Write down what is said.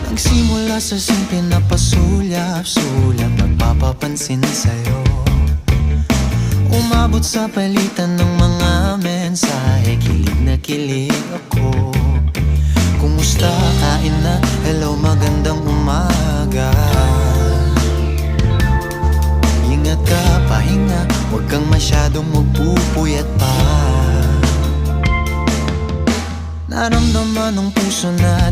Nagsimula sa simple na pasulyap-sulyap, nagpapapansin sa'yo. Umabot sa palitan ng mga mensahe, kilig na kilig ako. Kumusta, kain na, hello, magandang umaga. Ingat ka, pahinga, huwag kang masyadong magpupuyat pa. Naramdaman ng puso na